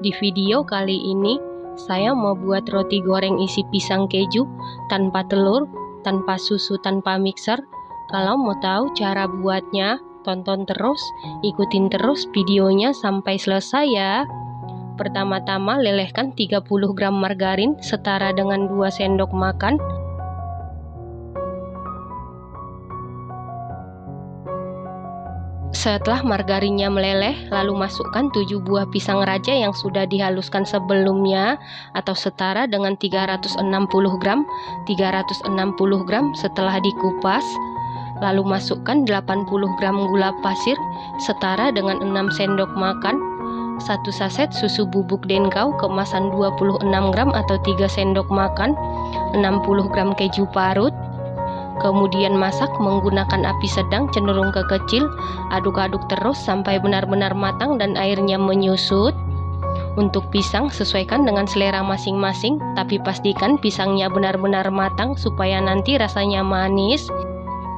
Di video kali ini, saya mau buat roti goreng isi pisang keju tanpa telur, tanpa susu, tanpa mixer. Kalau mau tahu cara buatnya, tonton terus, ikutin terus videonya sampai selesai ya. Pertama-tama lelehkan 30 gram margarin setara dengan 2 sendok makan. Setelah margarinnya meleleh, lalu masukkan 7 buah pisang raja yang sudah dihaluskan sebelumnya atau setara dengan 360 gram. 360 gram setelah dikupas. Lalu masukkan 80 gram gula pasir setara dengan 6 sendok makan. 1 saset susu bubuk Denkau kemasan 26 gram atau 3 sendok makan. 60 gram keju parut. Kemudian masak menggunakan api sedang cenderung ke kecil. Aduk-aduk terus sampai benar-benar matang dan airnya menyusut. Untuk pisang sesuaikan dengan selera masing-masing, tapi pastikan pisangnya benar-benar matang supaya nanti rasanya manis.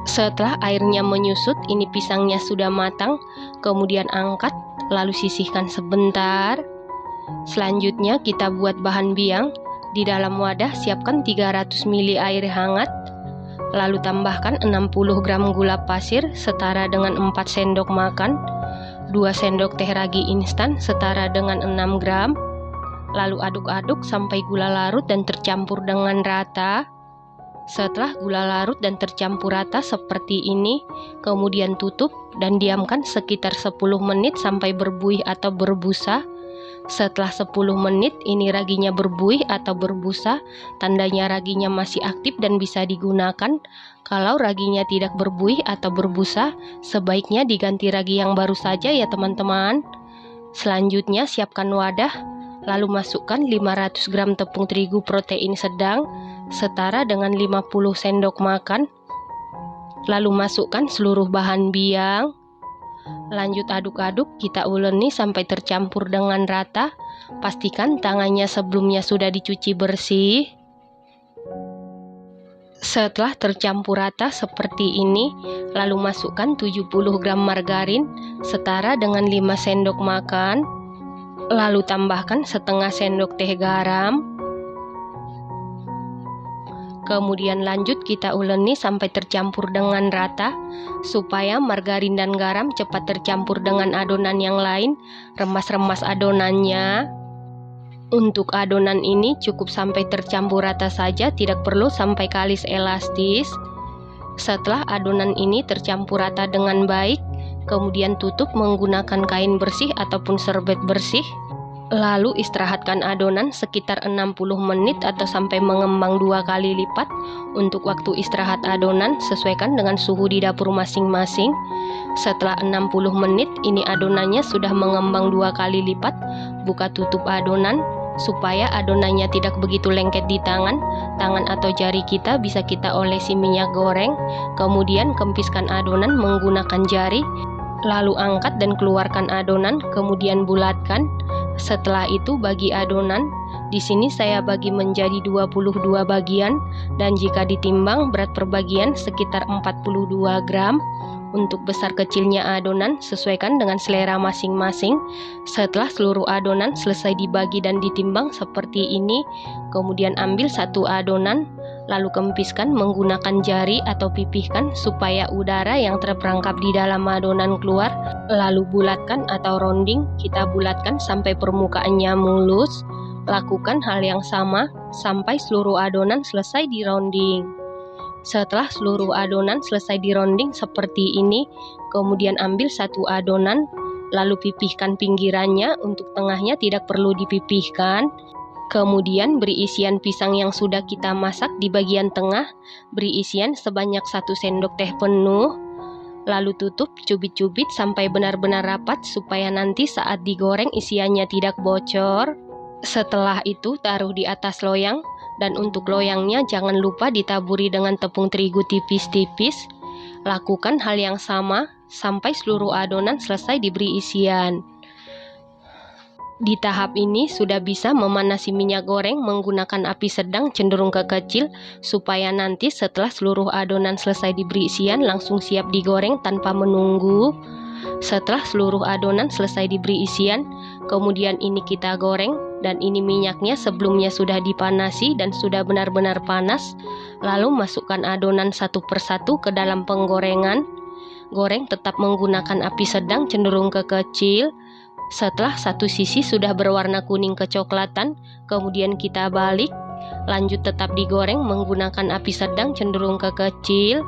Setelah airnya menyusut, ini pisangnya sudah matang. Kemudian angkat, lalu sisihkan sebentar. Selanjutnya kita buat bahan biang. Di dalam wadah siapkan 300 ml air hangat. Lalu tambahkan 60 gram gula pasir setara dengan 4 sendok makan, 2 sendok teh ragi instan setara dengan 6 gram. Lalu aduk-aduk sampai gula larut dan tercampur dengan rata. Setelah gula larut dan tercampur rata seperti ini, kemudian tutup dan diamkan sekitar 10 menit sampai berbuih atau berbusa. Setelah 10 menit ini raginya berbuih atau berbusa, tandanya raginya masih aktif dan bisa digunakan. Kalau raginya tidak berbuih atau berbusa, sebaiknya diganti ragi yang baru saja ya teman-teman. Selanjutnya siapkan wadah, lalu masukkan 500 gram tepung terigu protein sedang setara dengan 50 sendok makan. Lalu masukkan seluruh bahan biang. Lanjut aduk-aduk, kita uleni sampai tercampur dengan rata. Pastikan tangannya sebelumnya sudah dicuci bersih. Setelah tercampur rata seperti ini, lalu masukkan 70 gram margarin setara dengan 5 sendok makan. Lalu tambahkan setengah sendok teh garam. Kemudian lanjut kita uleni sampai tercampur dengan rata. Supaya margarin dan garam cepat tercampur dengan adonan yang lain, remas-remas adonannya. Untuk adonan ini cukup sampai tercampur rata saja, tidak perlu sampai kalis elastis. Setelah adonan ini tercampur rata dengan baik, kemudian tutup menggunakan kain bersih ataupun serbet bersih. Lalu istirahatkan adonan sekitar 60 menit atau sampai mengembang 2 kali lipat. Untuk waktu istirahat adonan sesuaikan dengan suhu di dapur masing-masing. Setelah 60 menit ini adonannya sudah mengembang 2 kali lipat. Buka tutup adonan supaya adonannya tidak begitu lengket di tangan. Tangan atau jari kita bisa kita olesi minyak goreng. Kemudian kempiskan adonan menggunakan jari. Lalu angkat dan keluarkan adonan, kemudian bulatkan. Setelah itu bagi adonan. Di sini saya bagi menjadi 22 bagian dan jika ditimbang berat per bagian sekitar 42 gram. Untuk besar kecilnya adonan sesuaikan dengan selera masing-masing. Setelah seluruh adonan selesai dibagi dan ditimbang seperti ini, kemudian ambil satu adonan, lalu kempiskan menggunakan jari atau pipihkan supaya udara yang terperangkap di dalam adonan keluar. Lalu bulatkan atau rounding, kita bulatkan sampai permukaannya mulus. Lakukan hal yang sama sampai seluruh adonan selesai di rounding. Setelah seluruh adonan selesai di rounding seperti ini, kemudian ambil satu adonan, lalu pipihkan pinggirannya, untuk tengahnya tidak perlu dipipihkan. Kemudian beri isian pisang yang sudah kita masak di bagian tengah, beri isian sebanyak 1 sendok teh penuh. Lalu tutup, cubit-cubit sampai benar-benar rapat supaya nanti saat digoreng isiannya tidak bocor. Setelah itu taruh di atas loyang. Dan untuk loyangnya jangan lupa ditaburi dengan tepung terigu tipis-tipis. Lakukan hal yang sama sampai seluruh adonan selesai diberi isian. Di tahap ini sudah bisa memanasi minyak goreng menggunakan api sedang cenderung ke kecil supaya nanti setelah seluruh adonan selesai diberi isian langsung siap digoreng tanpa menunggu. Setelah seluruh adonan selesai diberi isian, kemudian ini kita goreng, dan ini minyaknya sebelumnya sudah dipanasi dan sudah benar-benar panas. Lalu masukkan adonan satu persatu ke dalam penggorengan. Goreng tetap menggunakan api sedang cenderung ke kecil. Setelah satu sisi sudah berwarna kuning kecoklatan, kemudian kita balik. Lanjut tetap digoreng menggunakan api sedang cenderung ke kecil.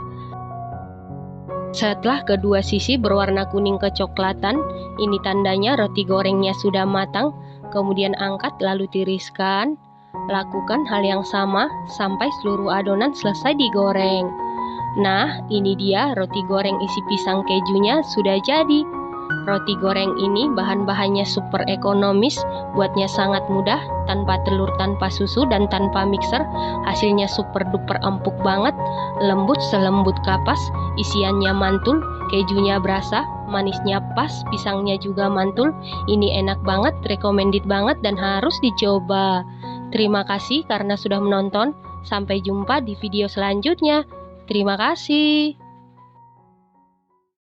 Setelah kedua sisi berwarna kuning kecoklatan, ini tandanya roti gorengnya sudah matang. Kemudian angkat lalu tiriskan. Lakukan hal yang sama sampai seluruh adonan selesai digoreng. Nah, ini dia roti goreng isi pisang kejunya sudah jadi. Roti goreng ini bahan-bahannya super ekonomis, buatnya sangat mudah, tanpa telur, tanpa susu, dan tanpa mixer. Hasilnya super duper empuk banget, lembut selembut kapas, isiannya mantul, kejunya berasa, manisnya pas, pisangnya juga mantul. Ini enak banget, recommended banget, dan harus dicoba. Terima kasih karena sudah menonton. Sampai jumpa di video selanjutnya. Terima kasih.